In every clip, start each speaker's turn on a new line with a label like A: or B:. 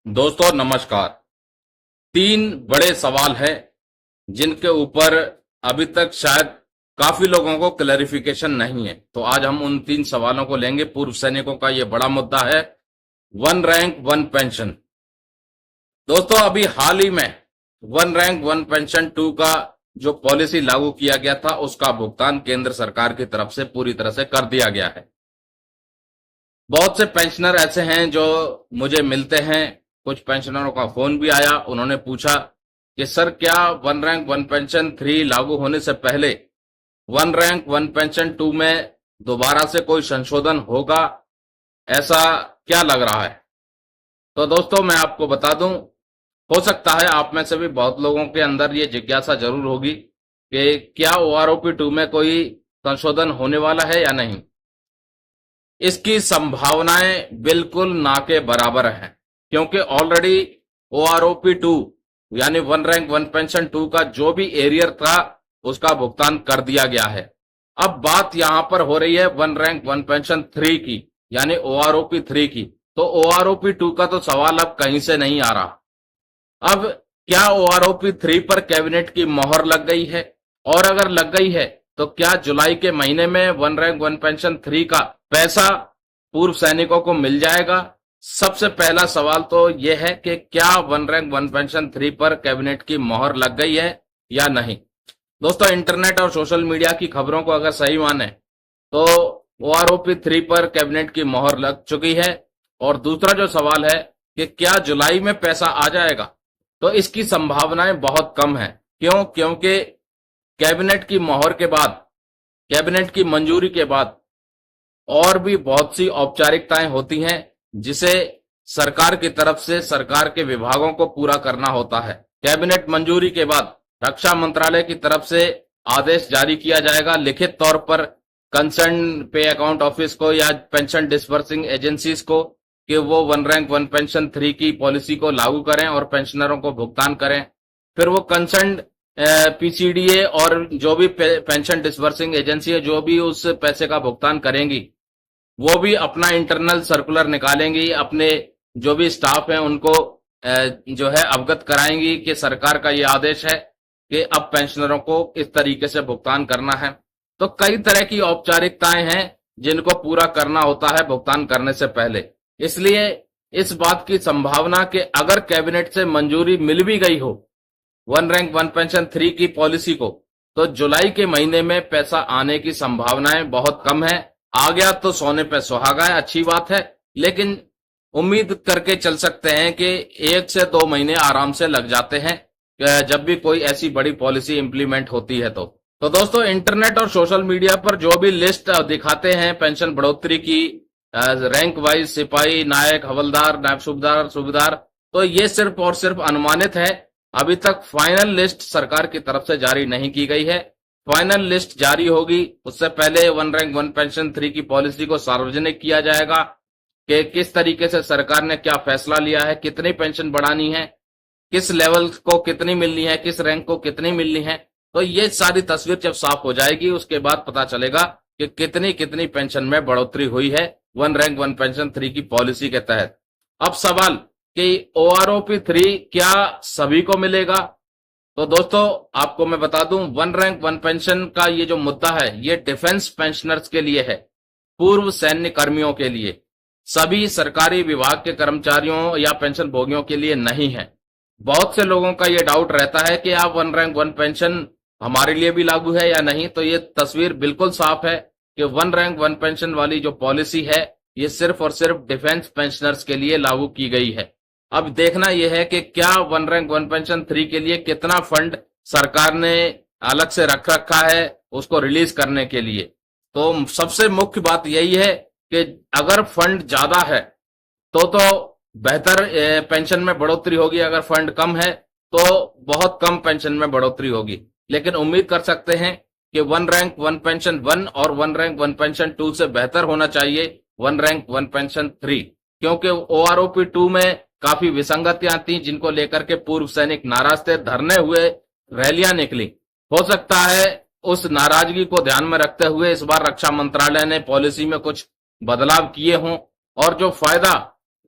A: दोस्तों नमस्कार। तीन बड़े सवाल हैं जिनके ऊपर अभी तक शायद काफी लोगों को क्लैरिफिकेशन नहीं है। तो आज हम उन तीन सवालों को लेंगे। पूर्व सैनिकों का यह बड़ा मुद्दा है, वन रैंक वन पेंशन। दोस्तों अभी हाल ही में one rank one pension two का जो पॉलिसी लागू किया गया था उसका भुगतान केंद्र सरकार की तरफ से पूरी तरह से कर दिया गया है। बहुत से पेंशनर ऐसे हैं जो मुझे मिलते हैं, कुछ पेंशनरों का फोन भी आया। उन्होंने पूछा कि सर क्या one rank one pension three लागू होने से पहले one rank one pension two में दोबारा से कोई संशोधन होगा, ऐसा क्या लग रहा है। तो दोस्तों मैं आपको बता दूं, हो सकता है आप में से भी बहुत लोगों के अंदर ये जिज्ञासा जरूर होगी कि क्या ओआरओपी टू में कोई संशोधन होने वाला है या नहीं। इसकी संभावनाएं बिल्कुल ना के बराबर हैं, क्योंकि ऑलरेडी ओआरओपी टू यानी one rank one pension two का जो भी एरियर था उसका भुगतान कर दिया गया है। अब बात यहां पर हो रही है one rank one pension three की, यानी ओआरओपी थ्री की। तो ओआरओपी टू का तो सवाल अब कहीं से नहीं आ रहा। अब क्या ओआरओपी थ्री पर कैबिनेट की मोहर लग गई है, और अगर लग गई है तो क्या जुलाई के महीने में one rank one pension three का पैसा पूर्व सैनिकों को मिल जाएगा। सबसे पहला सवाल तो यह है कि क्या one rank one pension three पर कैबिनेट की मोहर लग गई है या नहीं। दोस्तों इंटरनेट और सोशल मीडिया की खबरों को अगर सही माने तो ओआरओपी थ्री पर कैबिनेट की मोहर लग चुकी है। और दूसरा जो सवाल है कि क्या जुलाई में पैसा आ जाएगा, तो इसकी संभावनाएं बहुत कम है। क्यों? क्योंकि कैबिनेट की मोहर के बाद, कैबिनेट की मंजूरी के बाद और भी बहुत सी औपचारिकताएं होती हैं जिसे सरकार की तरफ से सरकार के विभागों को पूरा करना होता है। कैबिनेट मंजूरी के बाद रक्षा मंत्रालय की तरफ से आदेश जारी किया जाएगा लिखित तौर पर कंसर्न पे अकाउंट ऑफिस को या पेंशन डिसबर्सिंग एजेंसीज को कि वो one rank one pension three की पॉलिसी को लागू करें और पेंशनरों को भुगतान करें। फिर वो कंसर्न पीसीडीए और जो भी पेंशन डिसबर्सिंग एजेंसी है जो भी उस पैसे का भुगतान करेंगी वो भी अपना इंटरनल सर्कुलर निकालेंगी, अपने जो भी स्टाफ है उनको जो है अवगत कराएंगी कि सरकार का ये आदेश है कि अब पेंशनरों को इस तरीके से भुगतान करना है। तो कई तरह की औपचारिकताएं हैं जिनको पूरा करना होता है भुगतान करने से पहले। इसलिए इस बात की संभावना कि अगर कैबिनेट से मंजूरी मिल भी गई हो one rank one pension three की पॉलिसी को, तो जुलाई के महीने में पैसा आने की संभावनाएं बहुत कम है। आ गया तो सोने पे सुहागा है, अच्छी बात है, लेकिन उम्मीद करके चल सकते हैं कि 1 से 2 महीने आराम से लग जाते हैं जब भी कोई ऐसी बड़ी पॉलिसी इंप्लीमेंट होती है। तो दोस्तों इंटरनेट और सोशल मीडिया पर जो भी लिस्ट दिखाते हैं पेंशन बढ़ोतरी की, रैंक वाइज सिपाही, नायक, हवलदार, नायब सूबेदार, सूबेदार, तो ये सिर्फ और सिर्फ अनुमानित है। अभी तक फाइनल लिस्ट सरकार की तरफ से जारी नहीं की गई है। फाइनल लिस्ट जारी होगी उससे पहले one rank one pension three की पॉलिसी को सार्वजनिक किया जाएगा कि किस तरीके से सरकार ने क्या फैसला लिया है, कितनी पेंशन बढ़ानी है, किस लेवल को कितनी मिलनी है, किस रैंक को कितनी मिलनी है। तो ये सारी तस्वीर जब साफ हो जाएगी उसके बाद पता चलेगा कि कितनी कितनी पेंशन में बढ़ोतरी हुई है one rank one pension three की पॉलिसी के तहत। अब सवाल कि ओआरओपी थ्री क्या सभी को मिलेगा। तो दोस्तों आपको मैं बता दूं, वन रैंक वन पेंशन का ये जो मुद्दा है ये डिफेंस पेंशनर्स के लिए है, पूर्व सैन्य कर्मियों के लिए। सभी सरकारी विभाग के कर्मचारियों या पेंशन भोगियों के लिए नहीं है। बहुत से लोगों का ये डाउट रहता है कि आप वन रैंक वन पेंशन हमारे लिए भी लागू है या नहीं। तो ये तस्वीर बिल्कुल साफ है कि वन रैंक वन पेंशन वाली जो पॉलिसी है ये सिर्फ और सिर्फ डिफेंस पेंशनर्स के लिए लागू की गई है। अब देखना यह है कि क्या one rank one pension three के लिए कितना फंड सरकार ने अलग से रख रखा है उसको रिलीज करने के लिए। तो सबसे मुख्य बात यही है कि अगर फंड ज्यादा है तो बेहतर पेंशन में बढ़ोतरी होगी, अगर फंड कम है तो बहुत कम पेंशन में बढ़ोतरी होगी। लेकिन उम्मीद कर सकते हैं कि one rank one pension one और one rank one pension two से बेहतर होना चाहिए one rank one pension three, क्योंकि ओआरओपी टू में काफी विसंगतियां थी जिनको लेकर के पूर्व सैनिक नाराज थे, धरने हुए, रैलियां निकली। हो सकता है उस नाराजगी को ध्यान में रखते हुए इस बार रक्षा मंत्रालय ने पॉलिसी में कुछ बदलाव किए हों और जो फायदा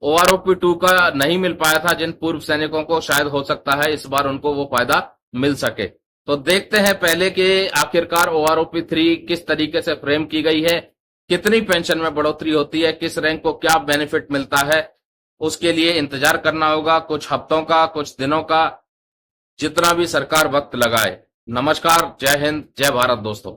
A: ओआरओपी 2 का नहीं मिल पाया था, जिन पूर्व सैनिकों को शायद हो सकता है इस बार उनको वो फायदा मिल सके। तो देखते हैं पहले कि आखिरकार ओआरओपी 3 किस तरीके से फ्रेम की गई है, कितनी पेंशन में बढ़ोतरी होती है, किस रैंक को क्या बेनिफिट मिलता है, उसके लिए इंतजार करना होगा कुछ हफ्तों का, कुछ दिनों का, जितना भी सरकार वक्त लगाए। नमस्कार, जय हिंद, जय भारत दोस्तों।